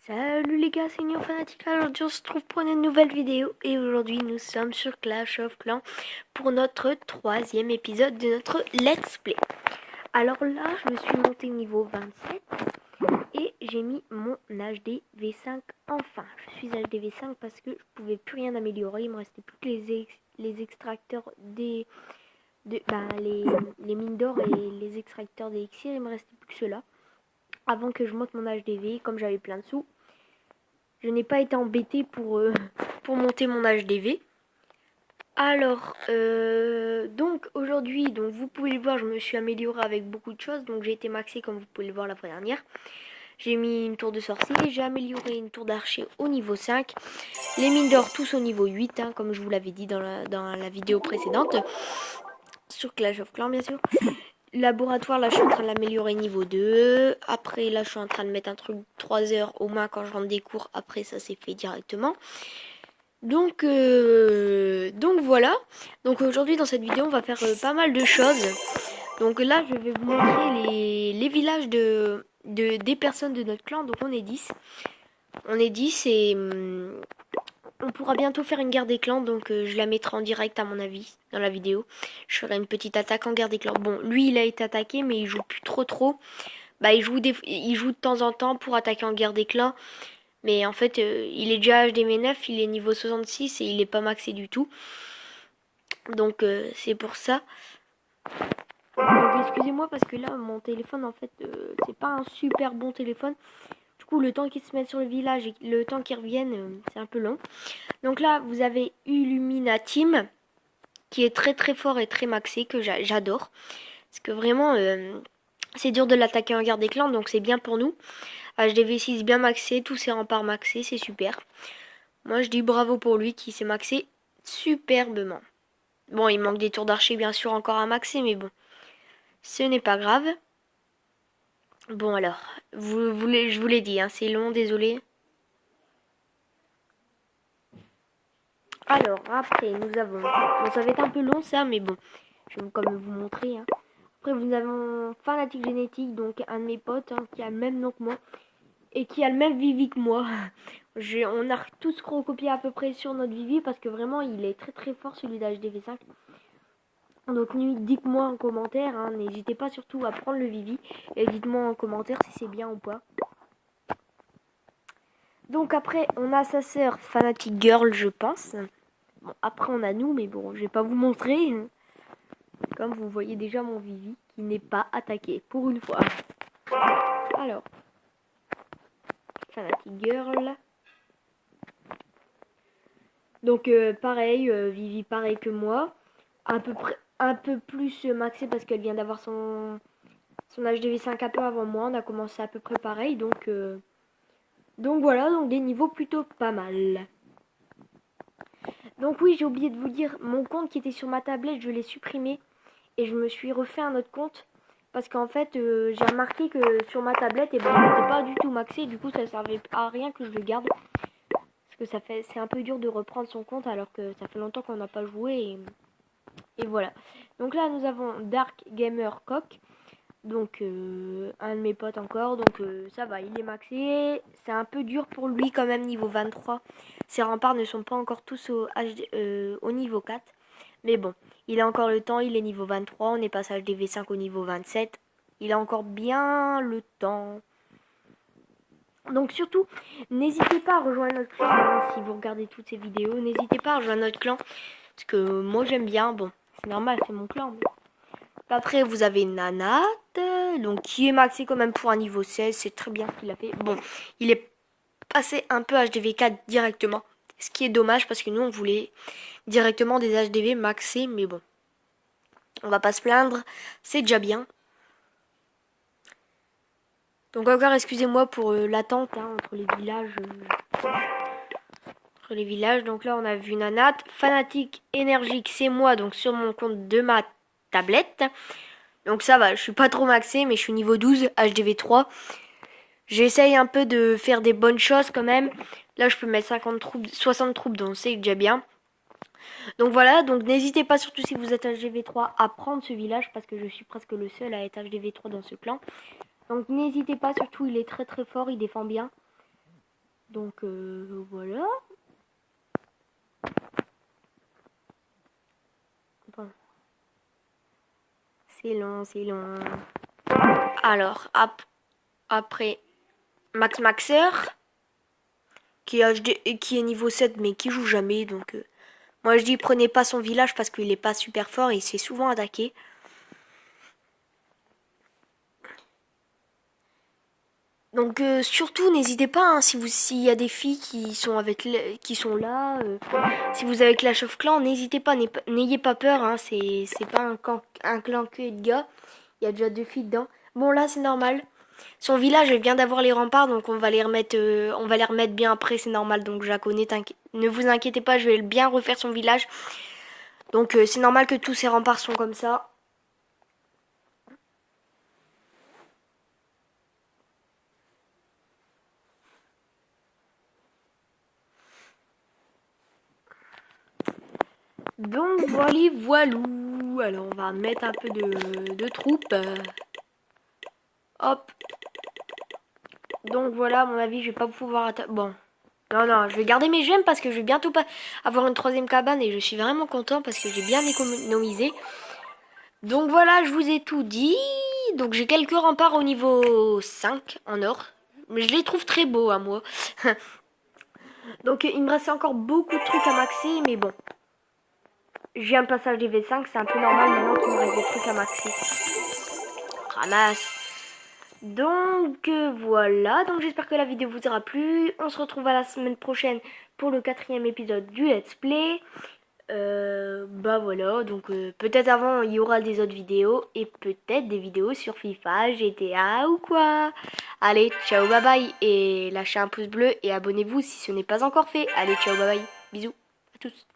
Salut les gars, c'est Neo Fanatic. Aujourd'hui on se retrouve pour une nouvelle vidéo et aujourd'hui nous sommes sur Clash of Clans pour notre troisième épisode de notre Let's Play. Alors là je me suis monté niveau 27 et j'ai mis mon HD V5 enfin. Je suis HD V5 parce que je pouvais plus rien améliorer, il me restait plus que les extracteurs les mines d'or et les extracteurs d'élixir, il me restait plus que cela. Avant que je monte mon HDV, comme j'avais plein de sous, je n'ai pas été embêté pour monter mon HDV. Alors, donc aujourd'hui, donc vous pouvez le voir, je me suis améliorée avec beaucoup de choses. Donc j'ai été maxé comme vous pouvez le voir la fois dernière. J'ai mis une tour de sorcier, j'ai amélioré une tour d'archer au niveau 5. Les mines d'or tous au niveau 8, hein, comme je vous l'avais dit dans la vidéo précédente. Sur Clash of Clans bien sûr. Laboratoire, là je suis en train de l'améliorer niveau 2. Après là je suis en train de mettre un truc 3 heures au moins quand je rentre des cours. Après ça c'est fait directement. Donc voilà. Donc aujourd'hui dans cette vidéo on va faire pas mal de choses. Donc là je vais vous montrer les villages des personnes de notre clan. Donc on est 10. On est 10 et on pourra bientôt faire une guerre des clans. Donc je la mettrai en direct à mon avis dans la vidéo. Je ferai une petite attaque en guerre des clans. Bon lui il a été attaqué mais il joue plus trop. Bah il joue de temps en temps pour attaquer en guerre des clans. Mais en fait, il est déjà HDV9, il est niveau 66 et il est pas maxé du tout. Donc c'est pour ça. Donc excusez-moi parce que là, mon téléphone, en fait, c'est pas un super bon téléphone. Du coup, le temps qu'ils se mettent sur le village et le temps qu'ils reviennent, c'est un peu long. Donc là, vous avez Illuminatim, qui est très fort et très maxé, que j'adore. Parce que vraiment, c'est dur de l'attaquer en guerre des clans, donc c'est bien pour nous. HDV6 bien maxé, tous ses remparts maxés, c'est super. Moi je dis bravo pour lui qui s'est maxé superbement. Bon, il manque des tours d'archer bien sûr encore à maxer, mais bon, ce n'est pas grave. Bon alors, je vous l'ai dit, hein, c'est long, désolé. Alors après nous avons, bon ça va être un peu long ça, mais bon, je vais quand même vous montrer. Hein. Après nous avons Fanatic Génétique, donc un de mes potes hein, qui a le même nom que moi. Et qui a le même Vivi que moi. On a tous recopié à peu près sur notre Vivi parce que vraiment il est très fort celui d'HDV5. Donc dites-moi en commentaire, hein, n'hésitez pas surtout à prendre le Vivi et dites-moi en commentaire si c'est bien ou pas. Donc après on a sa sœur Fanatic Girl je pense. Bon, après on a nous mais bon je vais pas vous montrer. Comme vous voyez déjà mon Vivi qui n'est pas attaqué pour une fois. Alors Fanatic Girl. Donc pareil, Vivi pareil que moi. À peu près un peu plus maxé parce qu'elle vient d'avoir son HDV5 un peu avant moi. On a commencé à peu près pareil. Donc voilà, donc des niveaux plutôt pas mal. Donc oui, j'ai oublié de vous dire, mon compte qui était sur ma tablette, je l'ai supprimé. Et je me suis refait un autre compte. Parce qu'en fait, j'ai remarqué que sur ma tablette, il n'était pas du tout maxé. Du coup, ça servait à rien que je le garde. Parce que c'est un peu dur de reprendre son compte alors que ça fait longtemps qu'on n'a pas joué. Et voilà. Donc là, nous avons Dark Gamer Coq. Donc, un de mes potes encore. Donc, ça va, il est maxé. C'est un peu dur pour lui quand même, niveau 23. Ses remparts ne sont pas encore tous au niveau 4. Mais bon, il a encore le temps. Il est niveau 23. On est passé HDV5 au niveau 27. Il a encore bien le temps. Donc surtout, n'hésitez pas à rejoindre notre clan. Hein, si vous regardez toutes ces vidéos, n'hésitez pas à rejoindre notre clan. Parce que moi, j'aime bien. Bon, c'est normal, c'est mon clan. Mais... Après, vous avez Nanat, donc qui est maxé quand même pour un niveau 16. C'est très bien ce qu'il a fait. Bon, il est passé un peu HDV4 directement. Ce qui est dommage parce que nous, on voulait directement des HDV maxés. Mais bon, on va pas se plaindre. C'est déjà bien. Donc encore, excusez-moi pour l'attente hein, entre les villages. Entre les villages. Donc là, on a vu Nanat. Fanatique énergique, c'est moi. Donc sur mon compte de ma tablette. Donc ça va, je suis pas trop maxé, mais je suis niveau 12, HDV3. J'essaye un peu de faire des bonnes choses quand même. Là, je peux mettre 50 troupes, 60 troupes, donc c'est déjà bien. Donc voilà, donc n'hésitez pas, surtout si vous êtes HDV3, à prendre ce village, parce que je suis presque le seul à être HDV3 dans ce clan. Donc n'hésitez pas, surtout il est très fort, il défend bien. Donc voilà. Bon. C'est long, c'est long. Alors, après, Max Maxer, qui est, qui est niveau 7 mais qui joue jamais. Donc, moi je dis prenez pas son village parce qu'il est pas super fort et il se fait souvent attaquer. Donc surtout n'hésitez pas hein, si vous s'il y a des filles qui sont qui sont là, si vous avez Clash of Clans, n'hésitez pas, n'ayez pas peur, hein, c'est pas un clan que de gars, il y a déjà 2 filles dedans. Bon là c'est normal. Son village vient d'avoir les remparts donc on va les remettre bien après, c'est normal donc je la connais, ne vous inquiétez pas, je vais bien refaire son village. Donc c'est normal que tous ces remparts sont comme ça. Donc voilà, voilou. Alors on va mettre un peu de troupes. Hop. Donc voilà, à mon avis, je vais pas pouvoir attaquer. Bon. Non, non, je vais garder mes gemmes parce que je vais bientôt pas avoir une 3e cabane et je suis vraiment content parce que j'ai bien économisé. Donc voilà, je vous ai tout dit. Donc j'ai quelques remparts au niveau 5 en or. Mais je les trouve très beaux à moi. Donc il me reste encore beaucoup de trucs à maxer, mais bon. J'ai un passage des V5, c'est un peu normal maintenant qu'il me reste des trucs à maxer. Ramasse. Donc voilà, donc j'espère que la vidéo vous aura plu. On se retrouve à la semaine prochaine pour le 4e épisode du Let's Play. Bah voilà, donc peut-être avant il y aura des autres vidéos et peut-être des vidéos sur FIFA, GTA ou quoi. Allez, ciao, bye bye et lâchez un pouce bleu et abonnez-vous si ce n'est pas encore fait. Allez, ciao, bye bye, bisous à tous.